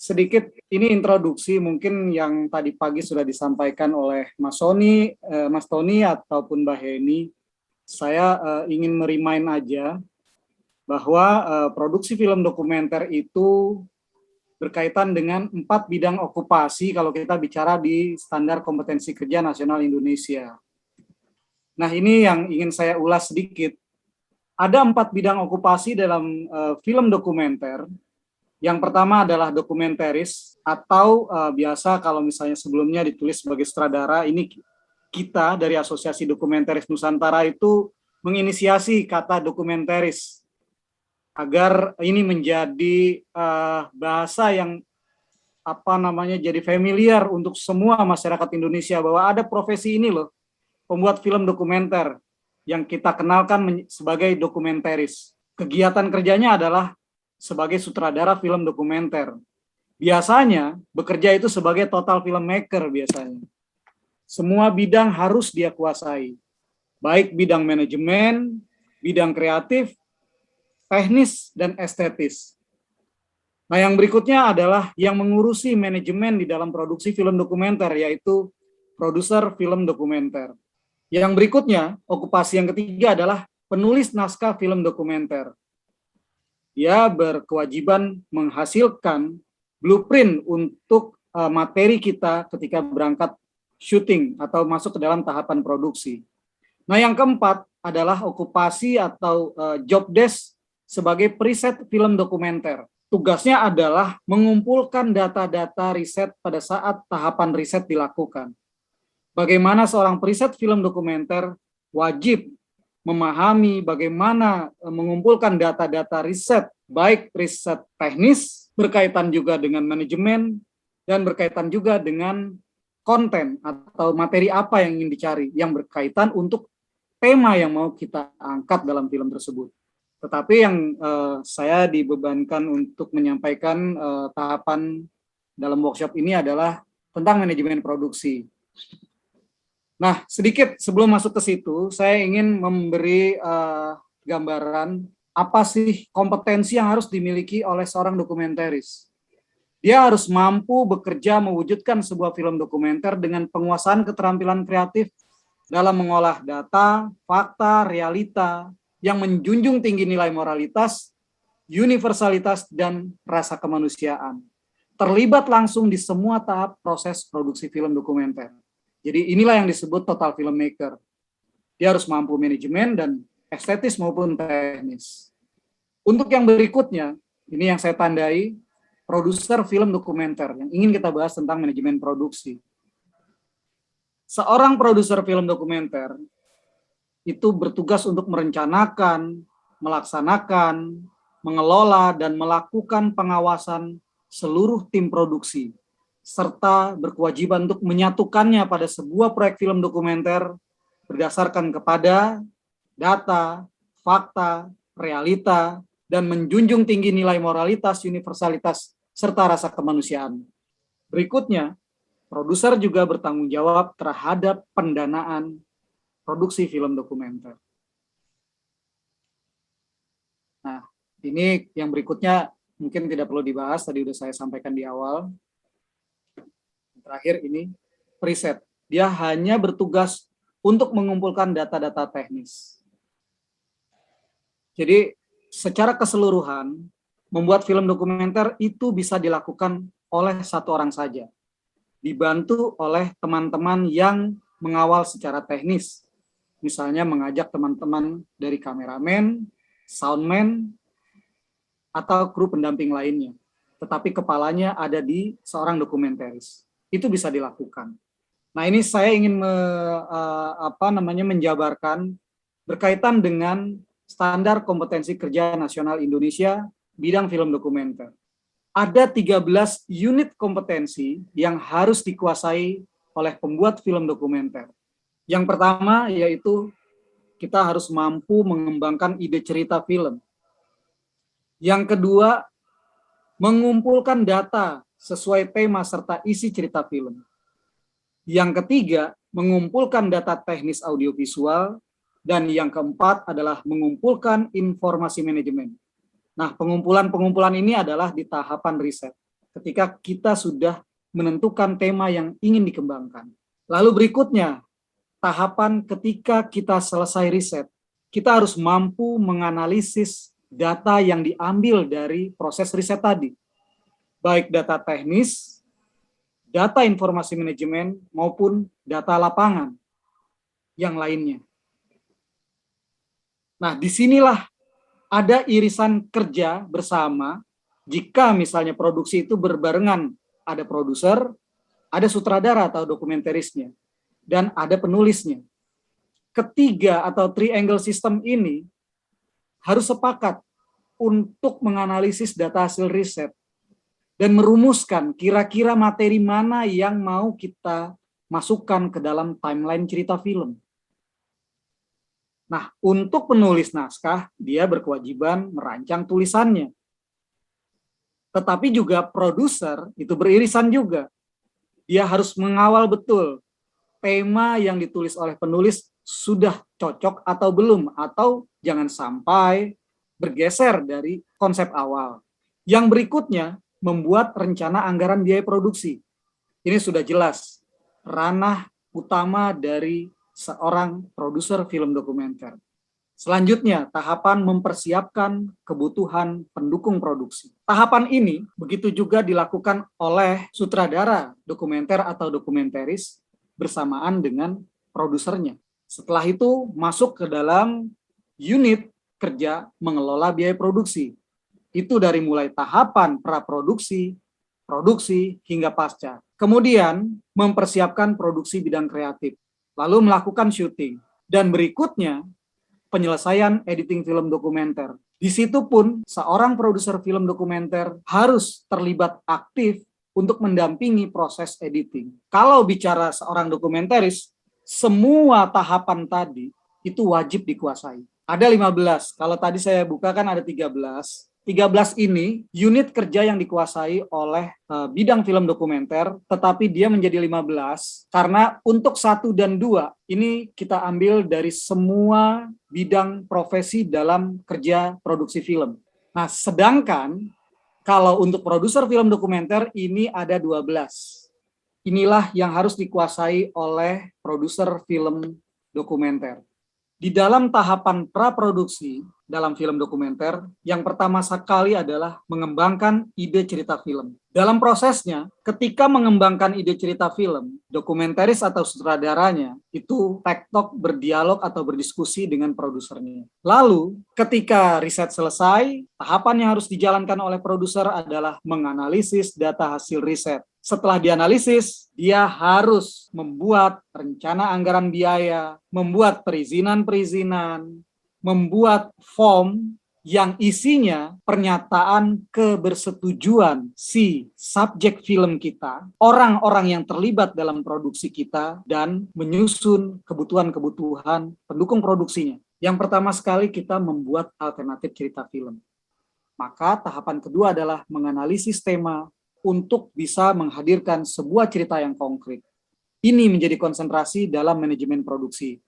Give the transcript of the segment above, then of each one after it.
sedikit ini introduksi mungkin yang tadi pagi sudah disampaikan oleh Mas Tony ataupun Mbak Heni. Saya ingin merimain aja bahwa produksi film dokumenter itu berkaitan dengan 4 bidang okupasi kalau kita bicara di Standar Kompetensi Kerja Nasional Indonesia. Nah, ini yang ingin saya ulas sedikit. Ada 4 bidang okupasi dalam film dokumenter. Yang pertama adalah dokumentaris atau biasa kalau misalnya sebelumnya ditulis sebagai sutradara, ini kita dari Asosiasi Dokumentaris Nusantara itu menginisiasi kata dokumentaris agar ini menjadi bahasa yang jadi familiar untuk semua masyarakat Indonesia bahwa ada profesi ini loh, pembuat film dokumenter yang kita kenalkan sebagai dokumentaris. Kegiatan kerjanya adalah sebagai sutradara film dokumenter. Biasanya bekerja itu sebagai total filmmaker biasanya. Semua bidang harus dia kuasai. Baik bidang manajemen, bidang kreatif, teknis, dan estetis. Nah, yang berikutnya adalah yang mengurusi manajemen di dalam produksi film dokumenter, yaitu produser film dokumenter. Yang berikutnya, okupasi yang ketiga adalah penulis naskah film dokumenter. Dia berkewajiban menghasilkan blueprint untuk materi kita ketika berangkat syuting atau masuk ke dalam tahapan produksi. Nah, yang keempat adalah okupasi atau job desk sebagai periset film dokumenter. Tugasnya adalah mengumpulkan data-data riset pada saat tahapan riset dilakukan. Bagaimana seorang periset film dokumenter wajib memahami bagaimana mengumpulkan data-data riset, baik riset teknis, berkaitan juga dengan manajemen, dan berkaitan juga dengan konten atau materi apa yang ingin dicari, yang berkaitan untuk tema yang mau kita angkat dalam film tersebut. Tetapi yang saya dibebankan untuk menyampaikan tahapan dalam workshop ini adalah tentang manajemen produksi. Nah, sedikit sebelum masuk ke situ, saya ingin memberi gambaran apa sih kompetensi yang harus dimiliki oleh seorang dokumentaris. Dia harus mampu bekerja mewujudkan sebuah film dokumenter dengan penguasaan keterampilan kreatif dalam mengolah data, fakta, realita, yang menjunjung tinggi nilai moralitas, universalitas, dan rasa kemanusiaan. Terlibat langsung di semua tahap proses produksi film dokumenter. Jadi inilah yang disebut total filmmaker. Dia harus mampu manajemen dan estetis maupun teknis. Untuk yang berikutnya, ini yang saya tandai, produser film dokumenter, yang ingin kita bahas tentang manajemen produksi. Seorang produser film dokumenter itu bertugas untuk merencanakan, melaksanakan, mengelola, dan melakukan pengawasan seluruh tim produksi, serta berkewajiban untuk menyatukannya pada sebuah proyek film dokumenter berdasarkan kepada data, fakta, realita, dan menjunjung tinggi nilai moralitas, universalitas, serta rasa kemanusiaan. Berikutnya, produser juga bertanggung jawab terhadap pendanaan produksi film dokumenter. Nah, ini yang berikutnya mungkin tidak perlu dibahas, tadi sudah saya sampaikan di awal. Terakhir ini, preset. Dia hanya bertugas untuk mengumpulkan data-data teknis. Jadi, secara keseluruhan, membuat film dokumenter itu bisa dilakukan oleh satu orang saja. Dibantu oleh teman-teman yang mengawal secara teknis. Misalnya mengajak teman-teman dari kameramen, soundman, atau kru pendamping lainnya. Tetapi kepalanya ada di seorang dokumentaris. Itu bisa dilakukan. Nah, ini saya ingin menjabarkan berkaitan dengan Standar Kompetensi Kerja Nasional Indonesia bidang film dokumenter. Ada 13 unit kompetensi yang harus dikuasai oleh pembuat film dokumenter. Yang pertama yaitu kita harus mampu mengembangkan ide cerita film. Yang kedua, mengumpulkan data sesuai tema serta isi cerita film. Yang ketiga, mengumpulkan data teknis audiovisual. Dan yang keempat adalah mengumpulkan informasi manajemen. Nah, pengumpulan ini adalah di tahapan riset. ketika kita sudah menentukan tema yang ingin dikembangkan. Lalu berikutnya, tahapan ketika kita selesai riset, kita harus mampu menganalisis data yang diambil dari proses riset tadi, baik data teknis, data informasi manajemen, maupun data lapangan yang lainnya. Nah, disinilah ada irisan kerja bersama. Jika misalnya produksi itu berbarengan, ada produser, ada sutradara atau dokumentarisnya, dan ada penulisnya. Ketiga atau triangle system ini harus sepakat untuk menganalisis data hasil riset dan merumuskan kira-kira materi mana yang mau kita masukkan ke dalam timeline cerita film. Nah, untuk penulis naskah, dia berkewajiban merancang tulisannya. Tetapi juga produser itu beririsan juga. Dia harus mengawal betul tema yang ditulis oleh penulis sudah cocok atau belum, atau jangan sampai bergeser dari konsep awal. Yang berikutnya, membuat rencana anggaran biaya produksi. Ini sudah jelas ranah utama dari seorang produser film dokumenter. Selanjutnya, tahapan mempersiapkan kebutuhan pendukung produksi. Tahapan ini begitu juga dilakukan oleh sutradara dokumenter atau dokumentaris bersamaan dengan produsernya. Setelah itu masuk ke dalam unit kerja mengelola biaya produksi. Itu dari mulai tahapan praproduksi, produksi, hingga pasca. Kemudian mempersiapkan produksi bidang kreatif, lalu melakukan syuting, dan berikutnya penyelesaian editing film dokumenter. Di situ pun seorang produser film dokumenter harus terlibat aktif untuk mendampingi proses editing. Kalau bicara seorang dokumentaris, semua tahapan tadi itu wajib dikuasai. Ada 15, kalau tadi saya buka kan ada 13. 13 ini unit kerja yang dikuasai oleh bidang film dokumenter, tetapi dia menjadi 15 karena untuk 1 dan 2 ini kita ambil dari semua bidang profesi dalam kerja produksi film. Nah, sedangkan kalau untuk produser film dokumenter ini ada 12. Inilah yang harus dikuasai oleh produser film dokumenter. Di dalam tahapan praproduksi dalam film dokumenter, yang pertama sekali adalah mengembangkan ide cerita film. Dalam prosesnya, ketika mengembangkan ide cerita film, dokumentaris atau sutradaranya itu tektok berdialog atau berdiskusi dengan produsernya. Lalu, ketika riset selesai, tahapan yang harus dijalankan oleh produser adalah menganalisis data hasil riset. Setelah dianalisis, dia harus membuat rencana anggaran biaya, membuat perizinan-perizinan, membuat form yang isinya pernyataan kebersetujuan si subjek film kita, orang-orang yang terlibat dalam produksi kita, dan menyusun kebutuhan-kebutuhan pendukung produksinya. Yang pertama sekali kita membuat alternatif cerita film. Maka tahapan kedua adalah menganalisis tema untuk bisa menghadirkan sebuah cerita yang konkret. Ini menjadi konsentrasi dalam manajemen produksi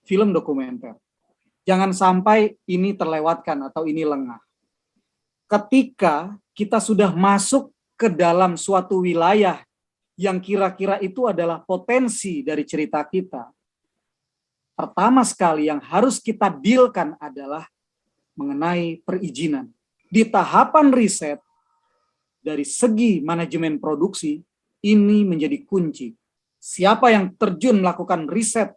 film dokumenter. Jangan sampai ini terlewatkan atau ini lengah. Ketika kita sudah masuk ke dalam suatu wilayah yang kira-kira itu adalah potensi dari cerita kita, pertama sekali yang harus kita dealkan adalah mengenai perizinan. Di tahapan riset, dari segi manajemen produksi, ini menjadi kunci. Siapa yang terjun melakukan riset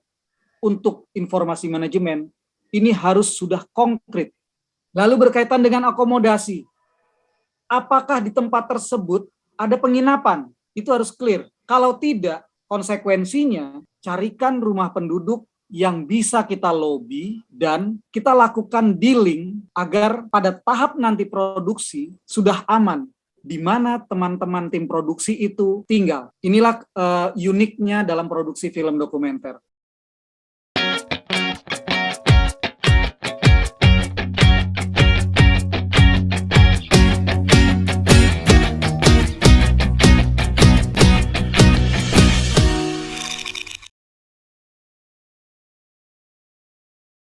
untuk informasi manajemen, ini harus sudah konkret. Lalu berkaitan dengan akomodasi. Apakah di tempat tersebut ada penginapan? Itu harus clear. Kalau tidak, konsekuensinya carikan rumah penduduk yang bisa kita lobby dan kita lakukan dealing agar pada tahap nanti produksi sudah aman, di mana teman-teman tim produksi itu tinggal. Inilah uniknya dalam produksi film dokumenter.